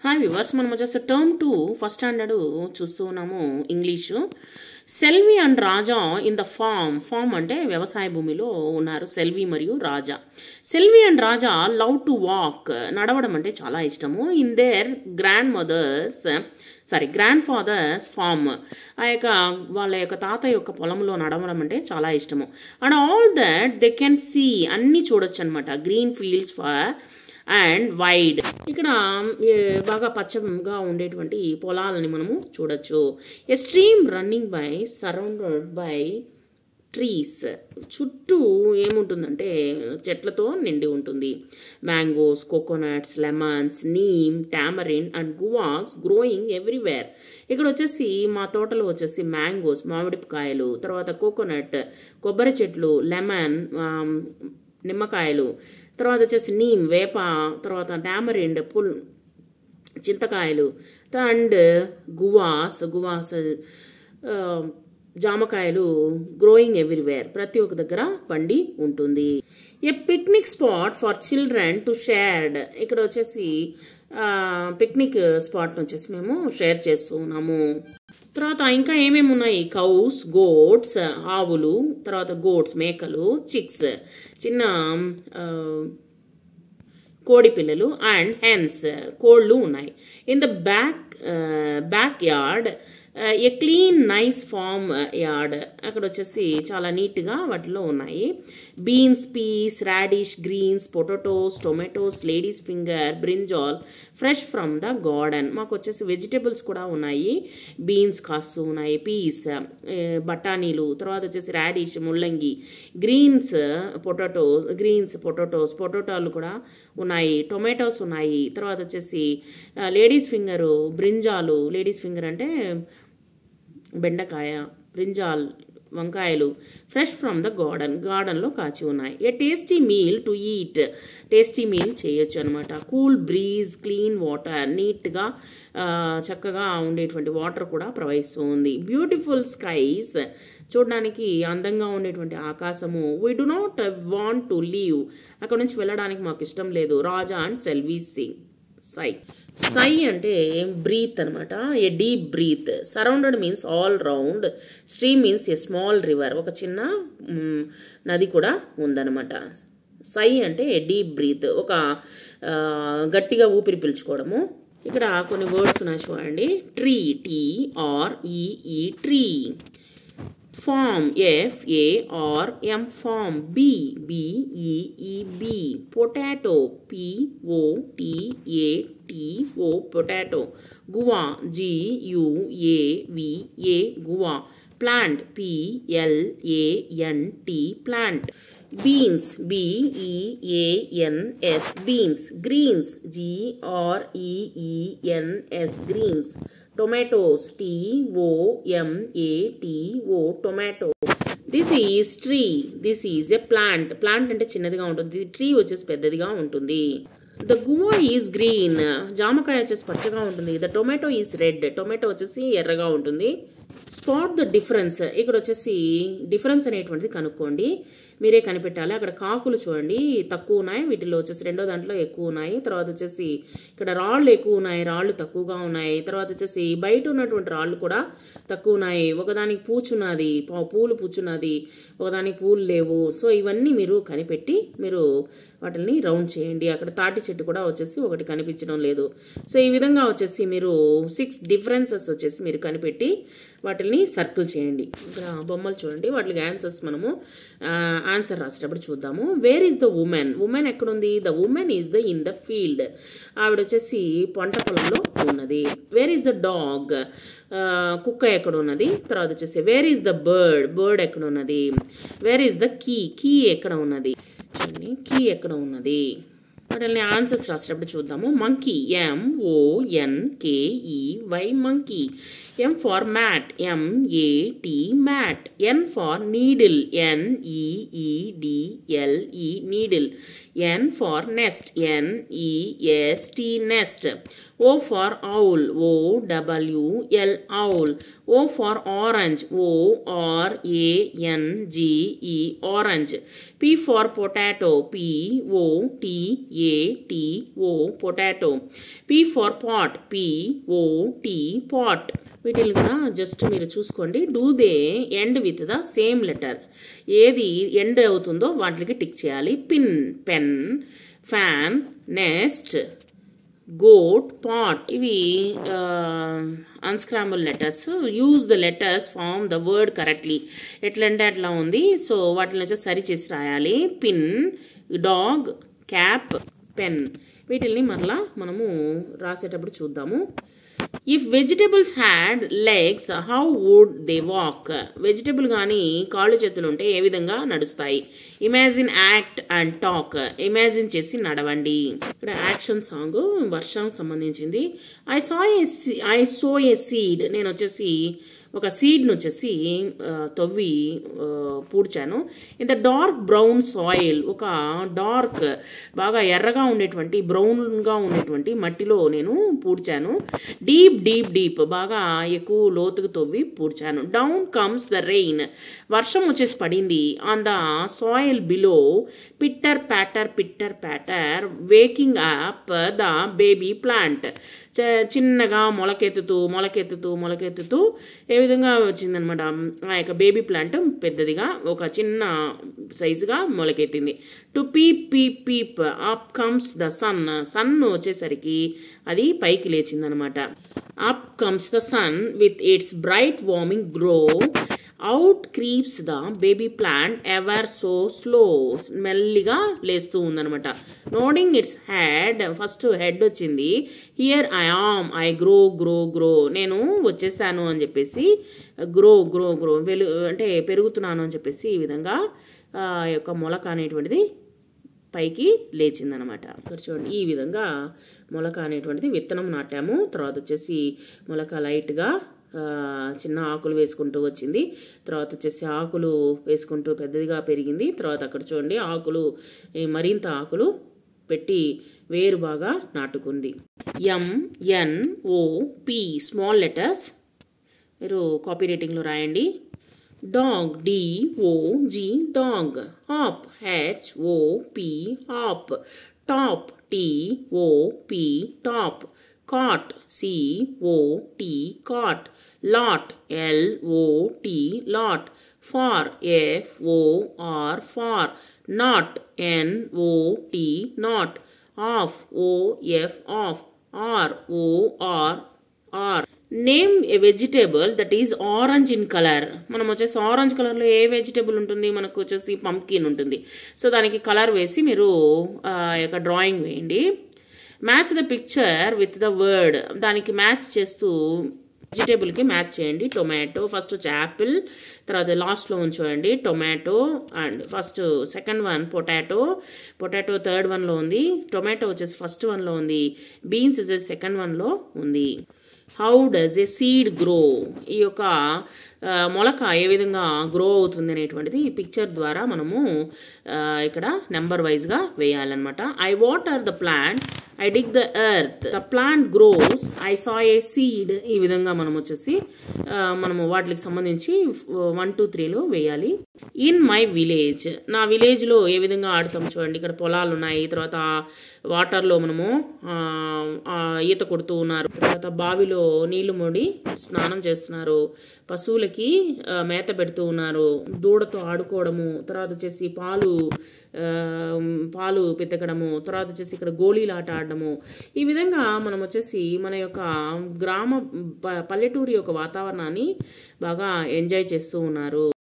Hi viewers, మనం వచ్చేసి term 2 first standard చూస్తూ ఉన్నాము English. Selvi and Raja in the farm అంటే వ్యవసాయ భూమిలో ఉన్నారు సెల్వి మరియు Raja. Selvi and Raja love to walk, నడవడం అంటే చాలా ఇష్టము. In their grandfather's farm, వాళ్ళ యొక్క తాత యొక్క పొలంలో నడవడం అంటే చాలా ఇష్టము. And all that they can see, అన్ని చూడొచ్చు అనమాట. Green fields far and wide, ఇక్కడ బాగా పచ్చగా ఉండేటువంటి పొలాలని మనము చూడొచ్చు. A stream running by surrounded by trees, చుట్టూ ఏముంటుందంటే చెట్లతో నిండి ఉంటుంది. Mangoes, coconuts, lemons, neem, tamarind and guavas growing everywhere. ఇక్కడ వచ్చేసి మా తోటలో వచ్చేసి మ్యాంగోస్, మామిడికాయలు, తర్వాత కోకోనట్, కొబ్బరి చెట్లు, లెమన్, నిమ్మకాయలు, తర్వాత వచ్చేసి నీమ్, వేప, తర్వాత టామరిండ్, చింతకాయలు, అండ్ గువాస్ జామకాయలు గ్రోయింగ్ ఎవ్రీవేర్, ప్రతి ఒక్క దగ్గర పండి ఉంటుంది. A picnic spot for children to shared, ఇక్కడ వచ్చేసి పిక్నిక్ స్పాట్ వచ్చేసి మేము షేర్ చేస్తూ ఉన్నాము. తర్వాత ఇంకా ఏమేమి ఉన్నాయి, కౌస్, గోట్స్, ఆవులు, తర్వాత గోట్స్ మేకలు, చిక్స్ చిన్న కోడి పిల్లలు, అండ్ హెన్స్ కోళ్ళు ఉన్నాయి. In the back yard a clean nice farm yard, అక్కడ వచ్చేసి చాలా నీట్గా వాటిలో ఉన్నాయి. Beans, peas, radish, greens, potatoes, tomatoes, ladies finger, brinjal fresh from the garden. మాకు వచ్చేసి వెజిటేబుల్స్ కూడా ఉన్నాయి. బీన్స్ కాస్తూ ఉన్నాయి, పీస్, బఠానీలు, తర్వాత వచ్చేసి రాడిష్, ముల్లంగి, గ్రీన్స్ పొటాటోస్, పొటాటోలు కూడా ఉన్నాయి, టొమాటోస్ ఉన్నాయి. తర్వాత వచ్చేసి ladies finger, brinjal, ladies finger అంటే బెండకాయ, బ్రింజాల్, వంకాయలు ఫ్రెష్ ఫ్రమ్ ద గార్డెన్లో కాచి ఉన్నాయి. A tasty meal to eat, tasty meal చేయొచ్చు అనమాట. కూల్ బ్రీజ్, క్లీన్ వాటర్, నీట్గా చక్కగా ఉండేటువంటి వాటర్ కూడా ప్రవహిస్తూ ఉంది. బ్యూటిఫుల్ స్కైస్, చూడడానికి అందంగా ఉండేటువంటి ఆకాశము. We do not want to leave, అక్కడ నుంచి వెళ్ళడానికి మాకు ఇష్టం లేదు. రాజా అండ్ సెల్వి సింగ్. సై అంటే బ్రీత్ అనమాట, a deep breath. Surrounded means all round. Stream means a small river, ఒక చిన్న నది కూడా ఉందన్నమాట. సై అంటే ఏ డీప్ బ్రీత్, ఒక గట్టిగా ఊపిరి పీల్చుకోవడము. ఇక్కడ కొన్ని వర్డ్స్ ఉన్నాయి చూడండి. Tree, TREE tree. Form, FARM form. BEEB potato, POTATO potato. Guava, GUAVA guava. Plant, PLANT plant. Beans, BEANS beans. Greens, GREENS Greens. Tomatoes, TOMATO tomato. This is tree, this is a plant. Plant అంటే చిన్నదిగా ఉంటుంది, tree వచ్చేసి పెద్దదిగా ఉంటుంది. The guava is green, జామకాయ వచ్చేసి పచ్చగా ఉంటుంది. The tomato is red, tomato వచ్చేసి ఎర్రగా ఉంటుంది. స్పాట్ ద డిఫరెన్స్, ఇక్కడ వచ్చేసి డిఫరెన్స్ అనేటువంటిది కనుక్కోండి, మీరే కనిపెట్టాలి. అక్కడ కాకులు చూడండి తక్కువ ఉన్నాయి, వీటిలో వచ్చేసి రెండో దాంట్లో ఎక్కువ ఉన్నాయి. తర్వాత వచ్చేసి ఇక్కడ రాళ్ళు ఎక్కువ ఉన్నాయి, రాళ్ళు తక్కువగా ఉన్నాయి. తర్వాత వచ్చేసి బయట ఉన్నటువంటి రాళ్ళు కూడా తక్కువ ఉన్నాయి. ఒకదానికి పూచున్నది, పూలు పూచున్నది, ఒకదానికి పూలు లేవు. సో ఇవన్నీ మీరు కనిపెట్టి మీరు వాటిని రౌండ్ చేయండి. అక్కడ తాటి చెట్టు కూడా వచ్చేసి ఒకటి కనిపించడం లేదు. సో ఈ విధంగా వచ్చేసి మీరు 6 డిఫరెన్సెస్ వచ్చేసి మీరు కనిపెట్టి వాటిని సర్కిల్ చేయండి. ఇక్కడ బొమ్మలు చూడండి, వాటికి ఆన్సర్స్ మనము ఆన్సర్ రాసేటప్పుడు చూద్దాము. Where is the women, women ఎక్కడుంది? The women is in the field, ఆవిడ వచ్చేసి పంట పొలంలో ఉన్నది. వేర్ ఈజ్ ద డాగ్, కుక్క ఎక్కడ ఉన్నది? తర్వాత వచ్చేసి వేర్ ఈజ్ ద బర్డ్ ఎక్కడ ఉన్నది? వేర్ ఈజ్ ద కీ ఎక్కడ ఉన్నది? చూడండి కీ ఎక్కడ ఉన్నది? వాటిని ఆన్సర్స్ రాసేటప్పుడు చూద్దాము. Monkey, MONKEY monkey. M for mat, MAT mat. N for needle, NEEDLE needle. N for nest, N-E-S-T, nest. O for owl, O-W-L, owl. O for orange, O-R-A-N-G-E, orange. P for potato, P-O-T-A-T-O, potato. P for pot, P-O-T, pot. వీటిని కూడా just మీరు చూసుకోండి. Do they end with the same letter. ఏది end అవుతుందో వాటికి tick చేయాలి. Pin, pen, fan, nest, goat, pot. ఇవి unscramble letters. Use the letters form the word correctly. ఎట్లంటే అట్లా ఉంది. సో వాటిని వచ్చి సరి చేసి రాయాలి. Pin, dog, cap, pen. వీటిల్ని మరలా మనము రాసేటప్పుడు చూద్దాము. If vegetables had legs how would they walk. Vegetable కానీ కాళ్ళు చేతులు ఉంటే ఏ విధంగా నడుస్తాయి. Imagine, act and talk. Imagine చేసి నడవండి. ఇక్కడ యాక్షన్ సాంగ్ వర్షానికి సంబంధించింది. I sow a seed. నేను వచ్చేసి ఒక సీడ్ను వచ్చేసి తవ్వి పూడ్చాను. In the dark brown soil. ఒక డార్క్ బాగా ఎర్రగా ఉండేటువంటి బ్రౌన్గా ఉండేటువంటి మట్టిలో నేను పూడ్చాను. డీప్ డీప్ డీప్ బాగా ఎక్కువ లోతుకు తవ్వి పూడ్చాను. Down comes the rain. వర్షం వచ్చేసి పడింది. On the soil below pitter patter waking up the baby plant. చిన్నగా మొలకెత్తుతూ ఏ విధంగా వచ్చిందనమాట. ఆ యొక్క బేబీ ప్లాంట్ పెద్దదిగా ఒక చిన్న సైజుగా మొలకెత్తింది. To peep up comes the sun వచ్చేసరికి అది పైకి లేచిందనమాట. Up comes the sun with its bright warming glow. Out creeps the baby plant ever so slow. మెల్లిగా లేస్తూ ఉందనమాట. Nodding its head. First head వచ్చింది. Here I grow. నేను వచ్చేసాను అని చెప్పేసి గ్రో అంటే పెరుగుతున్నాను అని చెప్పేసి ఈ విధంగా యొక్క మొలక అనేటువంటిది పైకి లేచిందనమాట. ఇక్కడ చూడండి, ఈ విధంగా మొలక అనేటువంటిది విత్తనం నాటాము. తర్వాత వచ్చేసి మొలక లైట్గా చిన్న ఆకులు వేసుకుంటూ వచ్చింది. తర్వాత వచ్చేసి ఆకులు వేసుకుంటూ పెద్దదిగా పెరిగింది. తర్వాత అక్కడ చూడండి ఆకులు మరింత ఆకులు పెట్టి వేరు బాగా నాటుకుంది. MNOP స్మాల్ లెటర్స్ మీరు కాపీ రైటింగ్లో రాయండి. Dog, DOG, dog. Hop, HOP, hop. Top, TOP, top. cot, COT, cot. lot, LOT, lot. for, FOR, for. not, NOT, not. off, OF, off. ROR, R. Name A vegetable that is orange in colour. మనం వచ్చేసి orange కలర్లో ఏ vegetable ఉంటుంది, మనకు వచ్చేసి pumpkin ఉంటుంది. So దానికి colour వేసి మీరు యొక్క డ్రాయింగ్ వేయండి. Match the picture with the word. దానికి మ్యాచ్ చేస్తూ వెజిటేబుల్కి మ్యాచ్ చేయండి. టొమాటో ఫస్ట్ వచ్చి యాపిల్, తర్వాత లాస్ట్లో ఉంచండి tomato, and first second one potato third వన్లో ఉంది, టొమాటో వచ్చేసి ఫస్ట్ వన్లో ఉంది, బీన్స్ వచ్చేసి సెకండ్ వన్లో ఉంది. How does A seed grow. ఈ యొక్క మొలక ఏ విధంగా గ్రో అవుతుంది అనేటువంటిది ఈ పిక్చర్ ద్వారా మనము ఇక్కడ నెంబర్ వైజ్గా వేయాలన్నమాట. I water the plant, I dig the earth, the plant grows, I saw a seed. ఈ విధంగా మనం వచ్చేసి మనము వాటికి సంబంధించి 1, 2, 3లో వేయాలి. ఇన్ మై విలేజ్, నా విలేజ్లో ఏ విధంగా ఆడతాం చూడండి. ఇక్కడ పొలాలు ఉన్నాయి, తర్వాత వాటర్లో మనము ఈత కొడుతూ ఉన్నారు, తర్వాత బావిలో నీళ్లు మోడి స్నానం చేస్తున్నారు, పశువులకి మేత పెడుతూ ఉన్నారు, దూడతో ఆడుకోవడము, తర్వాత వచ్చేసి పాలు పితకడము, తర్వాత వచ్చేసి ఇక్కడ గోళీలు ఆట ఆడడము. ఈ విధంగా మనం వచ్చేసి మన యొక్క పల్లెటూరి యొక్క వాతావరణాన్ని బాగా ఎంజాయ్ చేస్తూ ఉన్నారు.